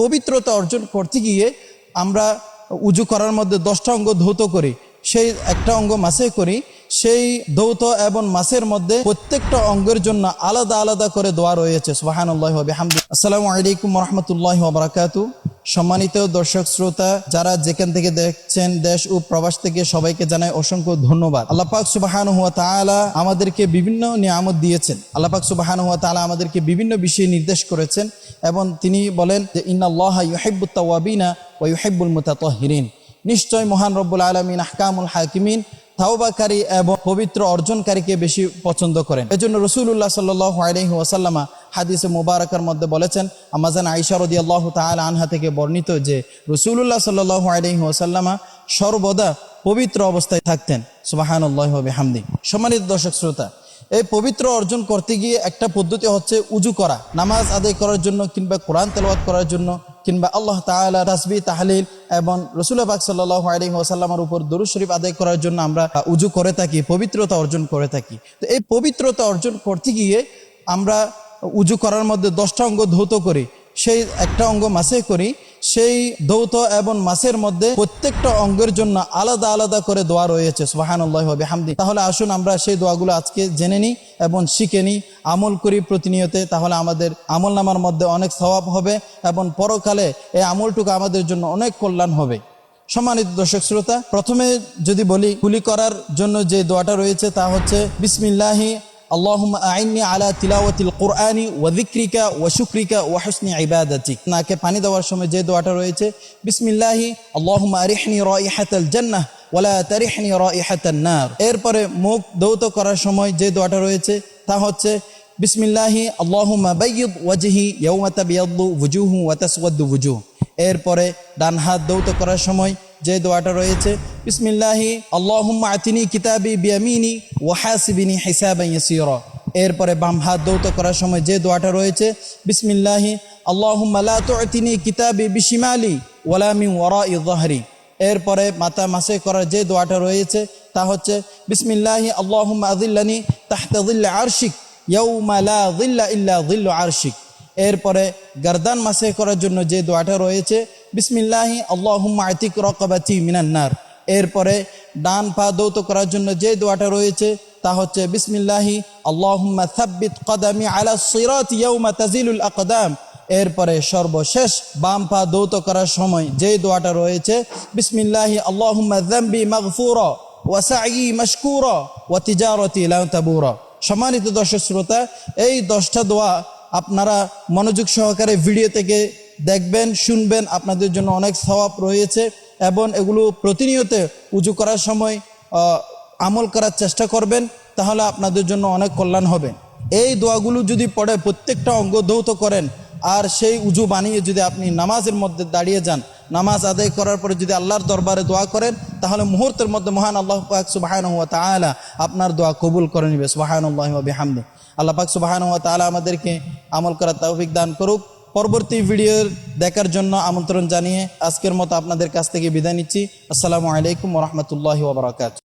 পবিত্রতা অর্জন করতে গিয়ে আমরা উজু করার মধ্যে 10টা অঙ্গ ধৌত করি, সেই একটা অঙ্গ মাসে করি। সেই ধৌত এবং মাসের মধ্যে প্রত্যেকটা অঙ্গের জন্য আলাদা আলাদা করে দোয়া রয়েছে। সুবহানাল্লাহি ওয়া বিহামদিহি। আসসালামু আলাইকুম ওয়া রাহমাতুল্লাহি ওয়া বারাকাতুহু। সম্মানিত দর্শক শ্রোতা, যারা যেখান থেকে দেখছেন, দেশ ও প্রবাস থেকে, সবাইকে জানাই অসংখ্য ধন্যবাদ। আল্লাহ পাক সুবহানাহু ওয়া তাআলা আমাদেরকে বিভিন্ন নিয়ামত দিয়েছেন। আল্লাহ পাক সুবহানাহু ওয়া তাআলা আমাদেরকে বিভিন্ন বিষয়ে নির্দেশ করেছেন এবং তিনি বলেন যে ইন্নাল্লাহা ইউহিব্বুত তাওয়াবিনা ওয়া ইউহিব্বুল মুতাতাহহিরিন। নিশ্চয় মহান রব্বুল আলামিন আহকামুল হাকিমিন তাওবাকারী এবং পবিত্র অর্জনকারীকে বেশি পছন্দ করেন। এজন্য রাসূলুল্লাহ সাল্লাল্লাহু আলাইহি ওয়াসাল্লাম হাদিসে মুবারাকার মধ্যে বলেছেন, আম্মাজান আয়েশা রাদিয়াল্লাহু তাআলা আনহা থেকে বর্ণিত যে রাসূলুল্লাহ সাল্লাল্লাহু আলাইহি ওয়াসাল্লাম সর্বদা পবিত্র অবস্থায় থাকতেন। সুবহানাল্লাহি ওয়া বিহামদিহি। সম্মানিত দর্শক শ্রোতা, এই পবিত্র অর্জন করতে গিয়ে একটা পদ্ধতি হচ্ছে উজু করা। নামাজ আদায় করার জন্য কিংবা কোরআন তেলাওয়াত করার জন্য কিংবা আল্লাহ তাআলা তাসবিহ তাহলিল এবং রাসূলুল্লাহ পাক সাল্লাল্লাহু আলাইহি ওয়াসাল্লামের উপর দরুদ শরীফ আদায় করার জন্য আমরা উজু করে থাকি, পবিত্রতা অর্জন করে থাকি। তো এই পবিত্রতা অর্জন করতে গিয়ে আমরা উজু করার মধ্যে 10টা অঙ্গ ধৌত করি, সেই একটা অঙ্গ মাসে করি। সেই ধৌত এবং মাসের মধ্যে প্রত্যেকটা অঙ্গের জন্য আলাদা আলাদা করে দোয়া রয়েছে। সুবহানাল্লাহি ওয়া বিহামদিহি। তাহলে আসুন আমরা সেই দোয়াগুলো আজকে জেনে নিই এবং শিখে নিই, আমল করি প্রতিনিয়তে। তাহলে আমাদের আমল নামার মধ্যে অনেক সওয়াব হবে এবং পরকালে এই আমলটুকু আমাদের জন্য অনেক কল্যাণ হবে। সম্মানিত দর্শক শ্রোতা, প্রথমে যদি বলি, কুলি করার জন্য যে দোয়াটা রয়েছে তা হচ্ছে বিসমিল্লাহি আল্লাহুম্মা আইন্নি আলা তিলাওয়াতিল কুরআনি ওয়া যিকরিকা ওয়া শুকরিকা ওয়া হুসনি ইবাদাতিক। নাকে পানি দেওয়ার সময় যে দোয়াটা রয়েছে বিসমিল্লাহি আল্লাহুম্মা আরিহনি রাইহাতাল জান্নাহ ওয়া লা তারিহনি রাইহাতান নার। এরপরে মুখ ধৌত করার সময় যে দোয়াটা রয়েছে তা হচ্ছে বিসমিল্লাহি আল্লাহুম্মা বায়্যিদ ওয়াজহি ইয়াওমা তাবিয়াদ্দু ওয়ুজুহু ওয়া তাসওয়াদ্দু ওয়ুজুহ। এরপরে ডান হাত ধৌত করার সময় যে দোয়াটা রয়েছে বিসমিল্লাহি আল্লাহুম্মা আতিনি কিতাবি বিয়ামিনি ওয়া হাসিবিনি হিসাবান ইয়াসীরা। এরপরে বাম হাত ধৌত করার সময় যে দোয়াটা রয়েছে বিসমিল্লাহি আল্লাহুম্মা লা তু'তিনি কিতাবি বিশিমালি ওয়ালা মিন ওয়ারাই যাহরি। এরপরে মাথা মাসে করার যে দোয়াটা রয়েছে তা হচ্ছে বিসমিল্লাহি আল্লাহুম্মা আযিল্লানি তাহতা যিল্লি আরশিক ইয়াওমা লা যিল্লা ইল্লা যিল্লু আরশিক। এরপরে গর্দান মাসে করার জন্য যে দোয়াটা রয়েছে বিসমিল্লাহি আল্লাহুম্মা আতিক রাকাবাতি মিনান নার। এরপরে ডান পা ধৌত করার জন্য যে দোয়াটা রয়েছে তা হচ্ছে বিসমিল্লাহি আল্লাহুম্মা সাব্বিত কদামি আলা সিরাত ইয়াওমা তাজিলুল আকদাম। এরপরে সর্বশেষ বাম পা ধৌত করার সময় যে দোয়াটা রয়েছে বিসমিল্লাহি আল্লাহুম্মা যামবি মাগফুরা ওয়া সাঈ মাশকুরা ওয়া তিজারাতি লা তাবুরা। সম্মানিত দর্শক শ্রোতা, এই 10টা দোয়া আপনারা মনোযোগ সহকারে ভিডিও থেকে দেখবেন, শুনবেন, আপনাদের জন্য অনেক সওয়াব রয়েছে এবং এগুলো প্রতিনিয়ত উজু করার সময় আমল করার চেষ্টা করবেন, তাহলে আপনাদের জন্য অনেক কল্যাণ হবে। এই দোয়াগুলো যদি পড়ে প্রত্যেকটা অঙ্গ ধৌত করেন আর সেই উজু বানিয়ে যদি আপনি নামাজের মধ্যে দাঁড়িয়ে যান, নামাজ আদায় করার পরে যদি আল্লাহর দরবারে দোয়া করেন, তাহলে মুহূর্তের মধ্যে মহান আল্লাহ পাক সুবহানাহু ওয়া তাআলা আপনার দোয়া কবুল করে নেবে। সুবহানাল্লাহি ওয়া বিহামদিহি। আল্লাহ পাক সুবহানাহু ওয়া তাআলা আমাদেরকে আমল করার তৌফিক দান করুক। পরবর্তী ভিডিও দেখার জন্য আমন্ত্রণ জানিয়ে আজকের মতো আপনাদের কাছ থেকে বিদায় নিচ্ছি। আসসালামু আলাইকুম ওয়া রাহমাতুল্লাহি ওয়া বারাকাতুহু।